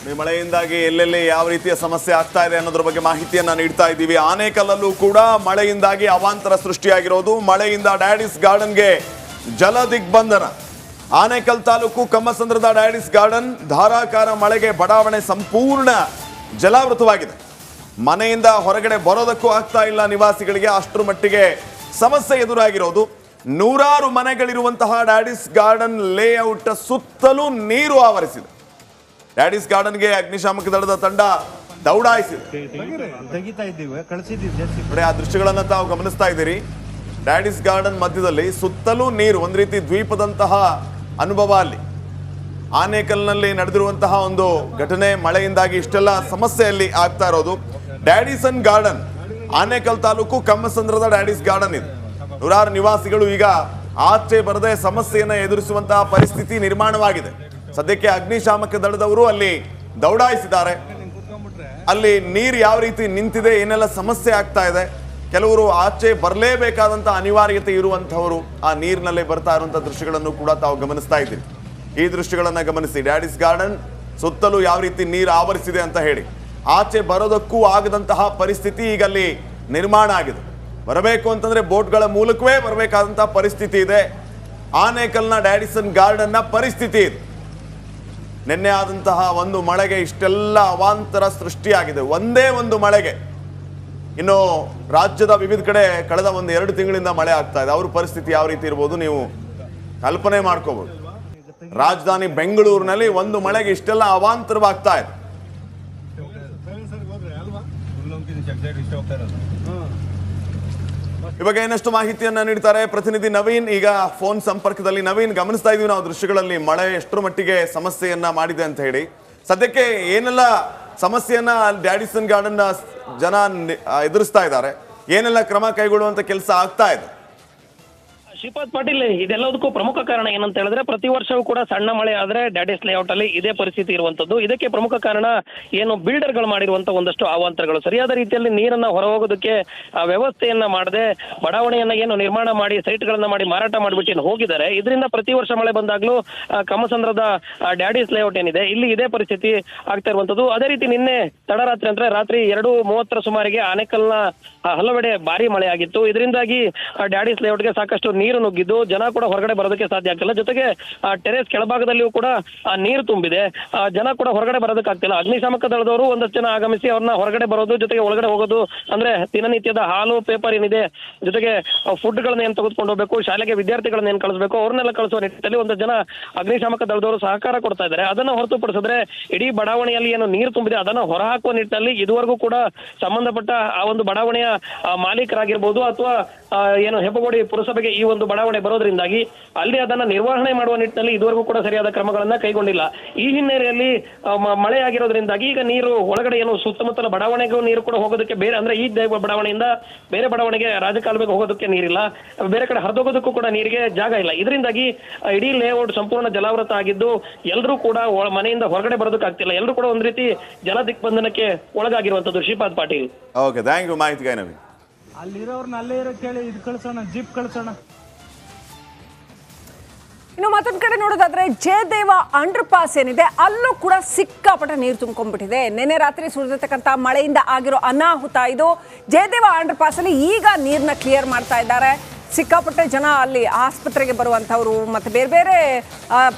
ಈ ಮಳೆಯಿಂದಾಗಿ ಎಲ್ಲೆಲ್ಲಿ ಯಾವ ರೀತಿಯ ಸಮಸ್ಯೆ ಆಗ್ತಾ ಇದೆ ಅನ್ನೋದ್ರ ಬಗ್ಗೆ ಮಾಹಿತಿಯನ್ನ ನೀಡ್ತಾ ಇದ್ದೀವಿ. ಆನೇಕಲ್ಲಲ್ಲೂ ಕೂಡ ಮಳೆಯಿಂದಾಗಿ ಅವಾಂತರ ಸೃಷ್ಟಿಯಾಗಿರೋದು. ಮಳೆಯಿಂದ ಡ್ಯಾಡಿಸ್ ಗಾರ್ಡನ್ಗೆ ಜಲ ದಿಗ್ಬಂಧನ. ಆನೇಕಲ್ ತಾಲೂಕು ಕಮ್ಮಸಂದ್ರದ ಡ್ಯಾಡಿಸ್ ಗಾರ್ಡನ್ ಧಾರಾಕಾರ ಮಳೆಗೆ ಬಡಾವಣೆ ಸಂಪೂರ್ಣ ಜಲಾವೃತವಾಗಿದೆ. ಮನೆಯಿಂದ ಹೊರಗಡೆ ಬರೋದಕ್ಕೂ ಆಗ್ತಾ ಇಲ್ಲ ನಿವಾಸಿಗಳಿಗೆ, ಅಷ್ಟರ ಮಟ್ಟಿಗೆ ಸಮಸ್ಯೆ ಎದುರಾಗಿರೋದು. ನೂರಾರು ಮನೆಗಳಿರುವಂತಹ ಡ್ಯಾಡಿಸ್ ಗಾರ್ಡನ್ ಲೇಔಟ್ ಸುತ್ತಲೂ ನೀರು ಆವರಿಸಿದೆ. ಡ್ಯಾಡಿಸ್ ಗಾರ್ಡನ್ಗೆ ಅಗ್ನಿಶಾಮಕ ದಳದ ತಂಡ ದೌಡಾಯಿಸಿದೆ. ಆ ದೃಶ್ಯಗಳನ್ನ ತಾವು ಗಮನಿಸ್ತಾ ಇದ್ದೀರಿ. ಡ್ಯಾಡಿಸ್ ಗಾರ್ಡನ್ ಮಧ್ಯದಲ್ಲಿ ಸುತ್ತಲೂ ನೀರು, ಒಂದು ರೀತಿ ದ್ವೀಪದಂತಹ ಅನುಭವ ಅಲ್ಲಿ. ಆನೇಕಲ್ನಲ್ಲಿ ನಡೆದಿರುವಂತಹ ಒಂದು ಘಟನೆ, ಮಳೆಯಿಂದಾಗಿ ಇಷ್ಟೆಲ್ಲ ಸಮಸ್ಯೆಯಲ್ಲಿ ಆಗ್ತಾ ಇರೋದು. ಡ್ಯಾಡಿಸನ್ ಗಾರ್ಡನ್ ಆನೇಕಲ್ ತಾಲೂಕು ಕಮ್ಮಸಂದ್ರದ ಡ್ಯಾಡಿಸ್ ಗಾರ್ಡನ್ ಇದೆ. ನೂರಾರು ನಿವಾಸಿಗಳು ಈಗ ಆಚೆ ಬರದೆ ಸಮಸ್ಯೆಯನ್ನ ಎದುರಿಸುವಂತಹ ಪರಿಸ್ಥಿತಿ ನಿರ್ಮಾಣವಾಗಿದೆ. ಸದ್ಯಕ್ಕೆ ಅಗ್ನಿಶಾಮಕ ದಳದವರು ಅಲ್ಲಿ ದೌಡಾಯಿಸಿದ್ದಾರೆ. ಅಲ್ಲಿ ನೀರು ಯಾವ ರೀತಿ ನಿಂತಿದೆ, ಏನೆಲ್ಲ ಸಮಸ್ಯೆ ಆಗ್ತಾ ಇದೆ, ಕೆಲವರು ಆಚೆ ಬರಲೇಬೇಕಾದಂತ ಅನಿವಾರ್ಯತೆ ಇರುವಂತಹವರು ಆ ನೀರಿನಲ್ಲೇ ಬರ್ತಾ ಇರುವಂತಹ ದೃಶ್ಯಗಳನ್ನು ಕೂಡ ತಾವು ಗಮನಿಸ್ತಾ ಇದ್ದೀರಿ. ಈ ದೃಶ್ಯಗಳನ್ನ ಗಮನಿಸಿ. ಡ್ಯಾಡಿಸ್ ಗಾರ್ಡನ್ ಸುತ್ತಲೂ ಯಾವ ರೀತಿ ನೀರು ಆವರಿಸಿದೆ ಅಂತ ಹೇಳಿ ಆಚೆ ಬರೋದಕ್ಕೂ ಆಗದಂತಹ ಪರಿಸ್ಥಿತಿ ಈಗ ಅಲ್ಲಿ ನಿರ್ಮಾಣ ಆಗಿದೆ. ಬರಬೇಕು ಅಂತಂದ್ರೆ ಬೋಟ್ಗಳ ಮೂಲಕವೇ ಬರಬೇಕಾದಂತಹ ಪರಿಸ್ಥಿತಿ ಇದೆ. ಆನೇಕಲ್ನ ಡ್ಯಾಡಿಸನ್ ಗಾರ್ಡನ್ನ ಪರಿಸ್ಥಿತಿ ಇದೆ. ನಿನ್ನೆ ಆದಂತಹ ಒಂದು ಮಳೆಗೆ ಇಷ್ಟೆಲ್ಲ ಅವಾಂತರ ಸೃಷ್ಟಿಯಾಗಿದೆ, ಒಂದೇ ಒಂದು ಮಳೆಗೆ. ಇನ್ನು ರಾಜ್ಯದ ವಿವಿಧ ಕಡೆ ಕಳೆದ 1-2 ತಿಂಗಳಿಂದ ಮಳೆ ಆಗ್ತಾ ಇದೆ. ಅವ್ರ ಪರಿಸ್ಥಿತಿ ಯಾವ ರೀತಿ ಇರ್ಬೋದು ನೀವು ಕಲ್ಪನೆ ಮಾಡ್ಕೋಬಹುದು. ರಾಜಧಾನಿ ಬೆಂಗಳೂರಿನಲ್ಲಿ ಒಂದು ಮಳೆಗೆ ಇಷ್ಟೆಲ್ಲ ಅವಾಂತರವಾಗ್ತಾ ಇದೆ. ಇವಾಗ ಇನ್ನಷ್ಟು ಮಾಹಿತಿಯನ್ನ ನೀಡ್ತಾರೆ ಪ್ರತಿನಿಧಿ ನವೀನ್. ಈಗ ಫೋನ್ ಸಂಪರ್ಕದಲ್ಲಿ ನವೀನ್, ಗಮನಿಸ್ತಾ ಇದೀವಿ ನಾವು ದೃಶ್ಯಗಳಲ್ಲಿ ಮಳೆ ಎಷ್ಟರ ಮಟ್ಟಿಗೆ ಸಮಸ್ಯೆಯನ್ನ ಮಾಡಿದೆ ಅಂತ ಹೇಳಿ. ಸದ್ಯಕ್ಕೆ ಏನೆಲ್ಲ ಸಮಸ್ಯೆಯನ್ನ ಡ್ಯಾಡಿಸನ್ ಗಾರ್ಡನ್ ಜನ ಎದುರಿಸ್ತಾ ಇದ್ದಾರೆ, ಏನೆಲ್ಲ ಕ್ರಮ ಕೈಗೊಳ್ಳುವಂತ ಕೆಲಸ ಆಗ್ತಾ ಇದೆ? ಶ್ರೀಪಾದ್ ಪಾಟೀಲ್, ಇದೆಲ್ಲದಕ್ಕೂ ಪ್ರಮುಖ ಕಾರಣ ಏನಂತ ಹೇಳಿದ್ರೆ, ಪ್ರತಿ ವರ್ಷವೂ ಕೂಡ ಸಣ್ಣ ಮಳೆ ಆದ್ರೆ ಡ್ಯಾಡಿಸ್ ಲೇಔಟ್ ಅಲ್ಲಿ ಇದೇ ಪರಿಸ್ಥಿತಿ ಇರುವಂತದ್ದು. ಇದಕ್ಕೆ ಪ್ರಮುಖ ಕಾರಣ ಏನು, ಬಿಲ್ಡರ್ಗಳು ಮಾಡಿರುವಂತ ಒಂದಷ್ಟು ಅವಾಂತರಗಳು. ಸರಿಯಾದ ರೀತಿಯಲ್ಲಿ ನೀರನ್ನ ಹೊರಹೋಗೋದಕ್ಕೆ ವ್ಯವಸ್ಥೆಯನ್ನ ಮಾಡದೆ ಬಡಾವಣೆಯನ್ನ ಏನು ನಿರ್ಮಾಣ ಮಾಡಿ ಸೈಟ್ಗಳನ್ನ ಮಾಡಿ ಮಾರಾಟ ಮಾಡಿಬಿಟ್ಟು ಹೋಗಿದ್ದಾರೆ. ಇದರಿಂದ ಪ್ರತಿ ವರ್ಷ ಮಳೆ ಬಂದಾಗ್ಲೂ ಕಮ್ಮಸಂದ್ರದ ಡ್ಯಾಡಿಸ್ ಲೇಔಟ್ ಏನಿದೆ ಇಲ್ಲಿ ಇದೇ ಪರಿಸ್ಥಿತಿ ಆಗ್ತಾ ಇರುವಂತದ್ದು. ಅದೇ ರೀತಿ ನಿನ್ನೆ ತಡರಾತ್ರಿ ಅಂದ್ರೆ ರಾತ್ರಿ 2:30 ಸುಮಾರಿಗೆ ಆನೇಕಲ್ನ ಹಲವೆಡೆ ಭಾರಿ ಮಳೆ ಆಗಿತ್ತು. ಇದರಿಂದಾಗಿ ಡ್ಯಾಡಿಸ್ ಲೇಔಟ್ಗೆ ಸಾಕಷ್ಟು ನೀರು ನುಗ್ಗಿದ್ದು ಜನ ಕೂಡ ಹೊರಗಡೆ ಬರೋದಕ್ಕೆ ಸಾಧ್ಯ ಆಗ್ತಿಲ್ಲ. ಜೊತೆಗೆ ಟೆರೆಸ್ ಕೆಳಭಾಗದಲ್ಲಿಯೂ ಕೂಡ ನೀರು ತುಂಬಿದೆ, ಜನ ಕೂಡ ಹೊರಗಡೆ ಬರೋದಕ್ಕಾಗ್ತಿಲ್ಲ. ಅಗ್ನಿಶಾಮಕ ದಳದವರು ಒಂದಷ್ಟು ಜನ ಆಗಮಿಸಿ ಅವ್ರನ್ನ ಹೊರಗಡೆ ಬರೋದು, ಜೊತೆಗೆ ಒಳಗಡೆ ಹೋಗೋದು, ಅಂದ್ರೆ ದಿನನಿತ್ಯದ ಹಾಲು ಪೇಪರ್ ಏನಿದೆ, ಜೊತೆಗೆ ಫುಡ್ ಗಳನ್ನ ಏನ್ ತೆಗೆದುಕೊಂಡು ಹೋಗ್ಬೇಕು, ಶಾಲೆಗೆ ವಿದ್ಯಾರ್ಥಿಗಳನ್ನ ಏನ್ ಕಳಿಸ್ಬೇಕು ಅವ್ರನ್ನೆಲ್ಲ ಕಳಿಸುವ ನಿಟ್ಟಿನಲ್ಲಿ ಒಂದಷ್ಟು ಜನ ಅಗ್ನಿಶಾಮಕ ದಳದವರು ಸಹಕಾರ ಕೊಡ್ತಾ ಇದ್ದಾರೆ. ಅದನ್ನ ಹೊರತುಪಡಿಸಿದ್ರೆ ಇಡೀ ಬಡಾವಣೆಯಲ್ಲಿ ಏನು ನೀರು ತುಂಬಿದೆ ಅದನ್ನ ಹೊರಹಾಕುವ ನಿಟ್ಟಿನಲ್ಲಿ ಇದುವರೆಗೂ ಕೂಡ ಸಂಬಂಧಪಟ್ಟ ಆ ಒಂದು ಬಡಾವಣೆಯ ಮಾಲೀಕರಾಗಿರ್ಬೋದು ಅಥವಾ ಏನು ಹೆಬ್ಬಗೋಡಿ ಪುರಸಭೆಗೆ ಈ ಒಂದು ಬಡಾವಣೆ ಬರೋದ್ರಿಂದಾಗಿ ಅಲ್ಲಿ ಅದನ್ನ ನಿರ್ವಹಣೆ ಮಾಡುವ ನಿಟ್ಟಿನಲ್ಲಿ ಇದುವರೆಗೂ ಕೂಡ ಸರಿಯಾದ ಕ್ರಮಗಳನ್ನ ಕೈಗೊಂಡಿಲ್ಲ. ಈ ಹಿನ್ನೆಲೆಯಲ್ಲಿ ಮಳೆ ಆಗಿರೋದ್ರಿಂದಾಗಿ ಈಗ ನೀರು ಒಳಗಡೆ ಏನು ಸುತ್ತಮುತ್ತಲ ಬಡಾವಣೆಗೂ ನೀರು ಕೂಡ ಹೋಗೋದಕ್ಕೆ ಬೇರೆ, ಅಂದ್ರೆ ಈ ಬಡಾವಣೆಯಿಂದ ಬೇರೆ ಬಡಾವಣೆಗೆ ರಾಜಕಾಲುವೆಗೆ ಹೋಗೋದಕ್ಕೆ ನೀರಿಲ್ಲ, ಬೇರೆ ಕಡೆ ಹರಿದೋಗೋದಕ್ಕೂ ಕೂಡ ನೀರಿಗೆ ಜಾಗ ಇಲ್ಲ. ಇದರಿಂದಾಗಿ ಇಡೀ ಲೇಔಟ್ ಸಂಪೂರ್ಣ ಜಲಾವೃತ ಆಗಿದ್ದು ಎಲ್ಲರೂ ಕೂಡ ಮನೆಯಿಂದ ಹೊರಗಡೆ ಬರೋದಕ್ಕಾಗ್ತಿಲ್ಲ. ಎಲ್ಲರೂ ಕೂಡ ಒಂದ್ ರೀತಿ ಜಲ ದಿಗ್ಬಂಧನಕ್ಕೆ ಒಳಗಾಗಿರುವಂತದ್ದು. Shripad Patil, okay, thank you ಮಾಹಿತಿಗೆ ನವೀನ್. ಅಲ್ಲಿರೋರ್ನ ಅಲ್ಲೇ ಇರೋ ಕೇಳಿ ಇದು ಕಳ್ಸೋಣ, ಜೀಪ್ ಕಳ್ಸೋಣ. ಇನ್ನು ಮತ್ತೊಂದು ಕಡೆ ನೋಡೋದಾದ್ರೆ ಜಯದೇವ ಅಂಡರ್ ಪಾಸ್ ಏನಿದೆ ಅಲ್ಲೂ ಕೂಡ ಸಿಕ್ಕಾಪಟ್ಟೆ ನೀರು ತುಂಬಿಕೊಂಡಿದೆ. ನಿನ್ನೆ ರಾತ್ರಿ ಸುರಿದಿರ್ತಕ್ಕಂಥ ಮಳೆಯಿಂದ ಆಗಿರೋ ಅನಾಹುತ ಇದು. ಜಯದೇವ ಅಂಡರ್ ಪಾಸ್ ಅಲ್ಲಿ ಈಗ ನೀರನ್ನ ಕ್ಲಿಯರ್ ಮಾಡ್ತಾ ಇದ್ದಾರೆ. ಸಿಕ್ಕಾಪಟ್ಟೆ ಜನ ಅಲ್ಲಿ ಆಸ್ಪತ್ರೆಗೆ ಬರುವಂಥವ್ರು ಮತ್ತು ಬೇರೆ ಬೇರೆ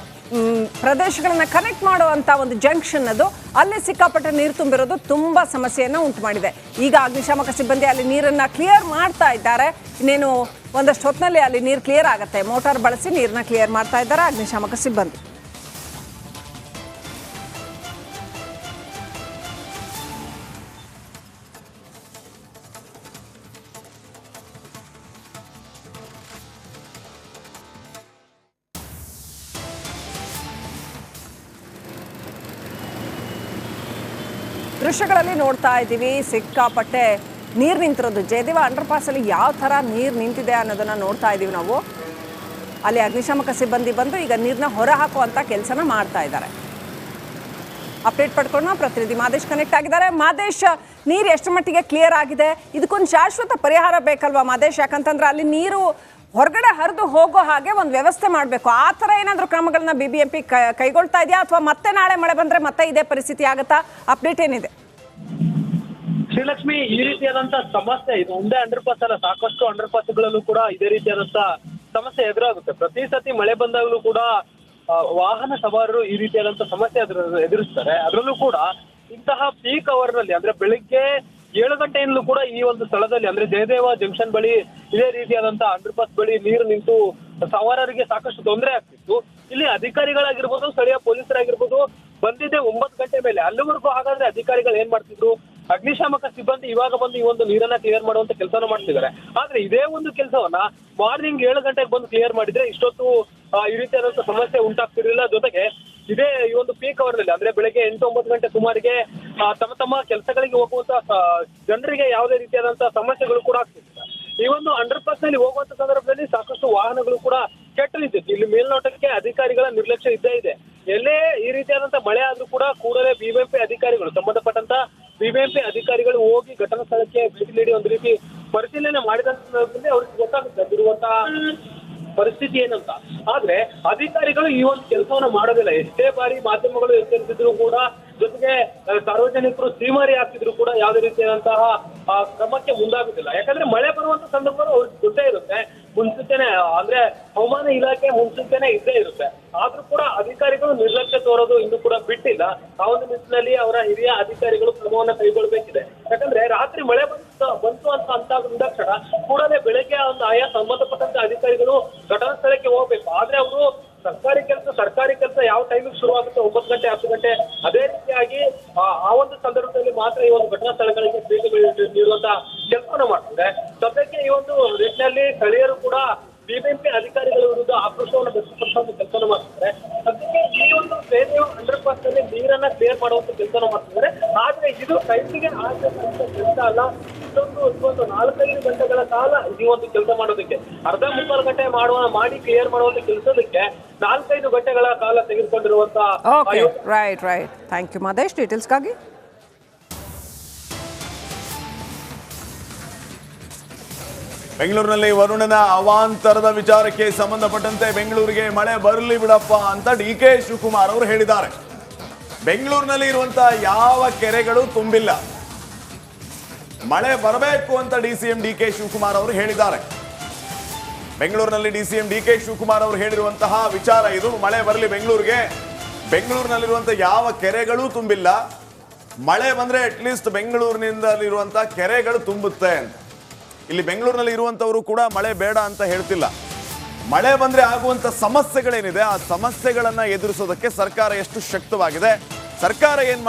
ಪ್ರದೇಶಗಳನ್ನ ಕನೆಕ್ಟ್ ಮಾಡುವಂಥ ಒಂದು ಜಂಕ್ಷನ್ ಅದು, ಅಲ್ಲಿ ಸಿಕ್ಕಾಪಟ್ಟೆ ನೀರು ತುಂಬಿರೋದು ತುಂಬ ಸಮಸ್ಯೆಯನ್ನು ಉಂಟು ಮಾಡಿದೆ. ಈಗ ಅಗ್ನಿಶಾಮಕ ಸಿಬ್ಬಂದಿ ಅಲ್ಲಿ ನೀರನ್ನು ಕ್ಲಿಯರ್ ಮಾಡ್ತಾ ಇದ್ದಾರೆ. ಇನ್ನೇನು ಒಂದಷ್ಟು ಹೊತ್ತಿನಲ್ಲಿ ಅಲ್ಲಿ ನೀರು ಕ್ಲಿಯರ್ ಆಗುತ್ತೆ. ಮೋಟಾರ್ ಬಳಸಿ ನೀರನ್ನ ಕ್ಲಿಯರ್ ಮಾಡ್ತಾ ಇದ್ದಾರೆ ಅಗ್ನಿಶಾಮಕ ಸಿಬ್ಬಂದಿ. ದೃಶ್ಯಗಳಲ್ಲಿ ನೋಡ್ತಾ ಇದ್ದೀವಿ, ಸಿಕ್ಕಾಪಟ್ಟೆ ನೀರು ನಿಂತಿರೋದು. ಜಯದೇವ ಅಂಡರ್ ಪಾಸಲ್ಲಿ ಯಾವ ಥರ ನೀರು ನಿಂತಿದೆ ಅನ್ನೋದನ್ನು ನೋಡ್ತಾ ಇದ್ದೀವಿ ನಾವು. ಅಲ್ಲಿ ಅಗ್ನಿಶಾಮಕ ಸಿಬ್ಬಂದಿ ಬಂದು ಈಗ ನೀರನ್ನ ಹೊರ ಹಾಕುವಂಥ ಕೆಲಸನ ಮಾಡ್ತಾ ಇದ್ದಾರೆ. ಅಪ್ಡೇಟ್ ಪಡ್ಕೊಂಡು ಪ್ರತಿನಿಧಿ ಮಾದೇಶ್ ಕನೆಕ್ಟ್ ಆಗಿದ್ದಾರೆ. ಮಾದೇಶ್, ನೀರು ಎಷ್ಟು ಮಟ್ಟಿಗೆ ಕ್ಲಿಯರ್ ಆಗಿದೆ? ಇದಕ್ಕೊಂದು ಶಾಶ್ವತ ಪರಿಹಾರ ಬೇಕಲ್ವಾ ಮಾದೇಶ್? ಯಾಕಂತಂದ್ರೆ ಅಲ್ಲಿ ನೀರು ಹೊರಗಡೆ ಹರಿದು ಹೋಗೋ ಹಾಗೆ ಒಂದು ವ್ಯವಸ್ಥೆ ಮಾಡಬೇಕು. ಆ ಥರ ಏನಾದರೂ ಕ್ರಮಗಳನ್ನ BBMP ಕೈಗೊಳ್ತಾ ಇದೆಯಾ, ಅಥವಾ ಮತ್ತೆ ನಾಳೆ ಮಳೆ ಬಂದರೆ ಮತ್ತೆ ಇದೇ ಪರಿಸ್ಥಿತಿ ಆಗುತ್ತಾ? ಅಪ್ಡೇಟ್ ಏನಿದೆ? ಶ್ರೀಲಕ್ಷ್ಮಿ, ಈ ರೀತಿಯಾದಂತ ಸಮಸ್ಯೆ ಇದು ಒಂದೇ ಅಂಡರ್ ಪಾಸ್ ಅಲ್ಲ, ಸಾಕಷ್ಟು ಅಂಡರ್ ಪಾಸ್ಗಳಲ್ಲೂ ಕೂಡ ಇದೇ ರೀತಿಯಾದಂತ ಸಮಸ್ಯೆ ಎದುರಾಗುತ್ತೆ. ಪ್ರತಿ ಸತಿ ಮಳೆ ಬಂದಾಗಲೂ ಕೂಡ ವಾಹನ ಸವಾರರು ಈ ರೀತಿಯಾದಂತ ಸಮಸ್ಯೆ ಎದುರಿಸ್ತಾರೆ. ಅದರಲ್ಲೂ ಕೂಡ ಇಂತಹ ಪೀಕ್ ಅವರ್ ನಲ್ಲಿ ಅಂದ್ರೆ ಬೆಳಿಗ್ಗೆ 7 ಗಂಟೆಯಿಂದಲೂ ಕೂಡ ಈ ಒಂದು ಸ್ಥಳದಲ್ಲಿ ಅಂದ್ರೆ ಜಯದೇವ ಜಂಕ್ಷನ್ ಬಳಿ ಇದೇ ರೀತಿಯಾದಂತ ಅಂಡರ್ ಪಾಸ್ ಬಳಿ ನೀರು ನಿಂತು ಸವಾರರಿಗೆ ಸಾಕಷ್ಟು ತೊಂದರೆ ಆಗ್ತಿತ್ತು. ಇಲ್ಲಿ ಅಧಿಕಾರಿಗಳಾಗಿರ್ಬೋದು, ಸ್ಥಳೀಯ ಪೊಲೀಸರಾಗಿರ್ಬೋದು ಬಂದಿದ್ದೆ 9 ಗಂಟೆ ಮೇಲೆ. ಅಲ್ಲಿವರೆಗೂ ಹಾಗಾದ್ರೆ ಅಧಿಕಾರಿಗಳು ಏನ್ ಮಾಡ್ತಿದ್ರು? ಅಗ್ನಿಶಾಮಕ ಸಿಬ್ಬಂದಿ ಇವಾಗ ಬಂದು ಈ ಒಂದು ನೀರನ್ನ ಕ್ಲಿಯರ್ ಮಾಡುವಂತ ಕೆಲಸನ ಮಾಡ್ತಿದ್ದಾರೆ. ಆದ್ರೆ ಇದೇ ಒಂದು ಕೆಲಸವನ್ನ ಮಾರ್ನಿಂಗ್ 7 ಗಂಟೆಗೆ ಬಂದು ಕ್ಲಿಯರ್ ಮಾಡಿದ್ರೆ ಇಷ್ಟೊತ್ತು ಈ ರೀತಿಯಾದಂತ ಸಮಸ್ಯೆ ಉಂಟಾಗ್ತಿರ್ಲಿಲ್ಲ. ಜೊತೆಗೆ ಇದೇ ಈ ಒಂದು ಪೀಕ್ ಅವರ್ ನಲ್ಲಿ ಅಂದ್ರೆ ಬೆಳಗ್ಗೆ 8-9 ಗಂಟೆ ಸುಮಾರಿಗೆ ತಮ್ಮ ಕೆಲಸಗಳಿಗೆ ಹೋಗುವಂತ ಜನರಿಗೆ ಯಾವುದೇ ರೀತಿಯಾದಂತ ಸಮಸ್ಯೆಗಳು ಕೂಡ ಆಗ್ತಿರ್ಲಿಲ್ಲ. ಈ ಒಂದು ಅಂಡರ್ ಪಾಸ್ ನಲ್ಲಿ ಹೋಗುವಂತ ಸಂದರ್ಭದಲ್ಲಿ ಸಾಕಷ್ಟು ವಾಹನಗಳು ಕೂಡ ಕೆಟ್ಟು ನಿಂತಿತ್ತು. ಇಲ್ಲಿ ಮೇಲ್ನೋಟಕ್ಕೆ ಅಧಿಕಾರಿಗಳ ನಿರ್ಲಕ್ಷ್ಯ ಇದ್ದೇ ಇದೆ. ಎಲ್ಲೇ ಈ ರೀತಿಯಾದಂತ ಮಳೆ ಆದ್ರೂ ಕೂಡ ಕೂಡಲೇ BBMP ಅಧಿಕಾರಿಗಳು, ಸಂಬಂಧಪಟ್ಟಂತ BBMP ಅಧಿಕಾರಿಗಳು ಹೋಗಿ ಘಟನಾ ಸ್ಥಳಕ್ಕೆ ಭೇಟಿ ನೀಡಿ ಒಂದು ರೀತಿ ಪರಿಶೀಲನೆ ಮಾಡಿದ ಸಂದರ್ಭದಲ್ಲಿ ಅವ್ರಿಗೆ ಗೊತ್ತಾಗುತ್ತೆ ಅದಿರುವಂತಹ ಪರಿಸ್ಥಿತಿ ಏನಂತ. ಆದ್ರೆ ಅಧಿಕಾರಿಗಳು ಈ ಒಂದು ಕೆಲಸವನ್ನ ಮಾಡೋದಿಲ್ಲ. ಎಷ್ಟೇ ಬಾರಿ ಮಾಧ್ಯಮಗಳು ಎಚ್ಚರಿಸಿದ್ರು ಕೂಡ, ಜೊತೆಗೆ ಸಾರ್ವಜನಿಕರು ಶ್ರೀಮಾರಿ ಆಗ್ತಿದ್ರು ಕೂಡ ಯಾವುದೇ ರೀತಿಯಾದಂತಹ ಕ್ರಮಕ್ಕೆ ಮುಂದಾಗುತ್ತಿಲ್ಲ. ಯಾಕಂದ್ರೆ ಮಳೆ ಬರುವಂತ ಸಂದರ್ಭಗಳು ಅವ್ರಿಗೆ ಗೊತ್ತೇ ಇರುತ್ತೆ, ಮುನ್ಸೂಚನೆ ಅಂದ್ರೆ ಹವಾಮಾನ ಇಲಾಖೆ ಮುನ್ಸೂಚನೆ ಇದ್ದೇ ಇರುತ್ತೆ. ಆದ್ರೂ ಕೂಡ ಅಧಿಕಾರಿಗಳು ನಿರ್ಲಕ್ಷ್ಯ ತೋರೋದು ಇನ್ನೂ ಕೂಡ ಬಿಟ್ಟಿಲ್ಲ. ಆ ಒಂದು ನಿಟ್ಟಿನಲ್ಲಿ ಅವರ ಹಿರಿಯ ಅಧಿಕಾರಿಗಳು ಕ್ರಮವನ್ನ ಕೈಗೊಳ್ಳಬೇಕಿದೆ. ಯಾಕಂದ್ರೆ ರಾತ್ರಿ ಮಳೆ ಬಂತು ಅಂತ ಅಂದಾಕ್ಷಣ ಕೂಡಲೇ ಬೆಳಗ್ಗೆ ಒಂದು ಆಯಾ ಸಂಬಂಧಪಟ್ಟಂತ ಅಧಿಕಾರಿಗಳು ಘಟನಾ ಸ್ಥಳಕ್ಕೆ ಹೋಗ್ಬೇಕು. ಆದ್ರೆ ಅವರು ಸರ್ಕಾರಿ ಕೆಲಸ ಯಾವ ಟೈಮಿಗೆ ಶುರು ಆಗುತ್ತೆ, 9 ಗಂಟೆ 10 ಗಂಟೆ, ಅದೇ ರೀತಿಯಾಗಿ ಆ ಒಂದು ಸಂದರ್ಭದಲ್ಲಿ ಮಾತ್ರ ಈ ಒಂದು ಘಟನಾ ಸ್ಥಳಗಳಿಗೆ ಭೇಟಿ ನೀಡುವಂತ ಕೆಲಸವನ್ನ ಮಾಡ್ತಿದೆ. ಸದ್ಯಕ್ಕೆ ಈ ಒಂದು ನಿಟ್ಟಿನಲ್ಲಿ ಸ್ಥಳೀಯರು ಕೂಡ BBMP ಅಧಿಕಾರಿಗಳ ವಿರುದ್ಧ ಆಕ್ರೋಶವನ್ನು ವ್ಯಕ್ತಪಡಿಸುವಂತ ಕೆಲಸನ ಮಾಡ್ತಿದ್ದಾರೆ. ಸದ್ಯಕ್ಕೆ ಈ ಒಂದು ಜಯದೇವ ಅಂಡರ್ ಪಾಸ್ ನಲ್ಲಿ ನೀರನ್ನ ಕ್ಲಿಯರ್ ಮಾಡುವಂತ ಕೆಲಸನ ಮಾಡ್ತಿದ್ದಾರೆ. ಆದ್ರೆ ಇದು ಟೈಮಿಗೆ ಆಗಬೇಕಂತ ಕೆಲಸ ಅಲ್ಲ. ಇವತ್ತು 4-5 ಗಂಟೆಗಳ ಕಾಲ ಈ ಒಂದು ಕೆಲಸ ಮಾಡೋದಕ್ಕೆ, ಅರ್ಧ ಮುಕ್ಕಾಲು ಗಂಟೆ ಮಾಡಿ ಕ್ಲಿಯರ್ ಮಾಡುವಂತ ಕೆಲಸದಕ್ಕೆ 4-5 ಗಂಟೆಗಳ ಕಾಲ ತೆಗೆದುಕೊಂಡಿರುವಂತ. ರೈಟ್. ಥ್ಯಾಂಕ್ ಯು ಮಾದೇಶ್ ಡೀಟೇಲ್ಸ್ಗಾಗಿ. ಬೆಂಗಳೂರಿನಲ್ಲಿ ವರುಣನ ಅವಾಂತರದ ವಿಚಾರಕ್ಕೆ ಸಂಬಂಧಪಟ್ಟಂತೆ ಬೆಂಗಳೂರಿಗೆ ಮಳೆ ಬರಲಿ ಬಿಡಪ್ಪ ಅಂತ DK ಶಿವಕುಮಾರ್ ಅವರು ಹೇಳಿದ್ದಾರೆ. ಬೆಂಗಳೂರಿನಲ್ಲಿ ಇರುವಂತಹ ಯಾವ ಕೆರೆಗಳು ತುಂಬಿಲ್ಲ, ಮಳೆ ಬರಬೇಕು ಅಂತ DCM DK ಶಿವಕುಮಾರ್ ಅವರು ಹೇಳಿದ್ದಾರೆ. ಬೆಂಗಳೂರಿನಲ್ಲಿ DCM DK ಶಿವಕುಮಾರ್ ಅವರು ಹೇಳಿರುವಂತಹ ವಿಚಾರ ಇದು. ಮಳೆ ಬರಲಿ ಬೆಂಗಳೂರಿಗೆ, ಬೆಂಗಳೂರಿನಲ್ಲಿರುವಂತಹ ಯಾವ ಕೆರೆಗಳು ತುಂಬಿಲ್ಲ, ಮಳೆ ಬಂದ್ರೆ ಅಟ್ಲೀಸ್ಟ್ ಬೆಂಗಳೂರಿನಿಂದಲಿರುವಂತಹ ಕೆರೆಗಳು ತುಂಬುತ್ತೆ ಅಂತ. ಇಲ್ಲಿ ಬೆಂಗಳೂರಿನಲ್ಲಿ ಇರುವಂತವರು ಕೂಡ ಮಳೆ ಬೇಡ ಅಂತ ಹೇಳ್ತಿಲ್ಲ. ಮಳೆ ಬಂದ್ರೆ ಆಗುವಂತ ಸಮಸ್ಯೆಗಳೇನಿದೆ, ಆ ಸಮಸ್ಯೆಗಳನ್ನ ಎದುರಿಸೋದಕ್ಕೆ ಸರ್ಕಾರ ಎಷ್ಟು ಶಕ್ತವಾಗಿದೆ, ಸರ್ಕಾರ ಏನ್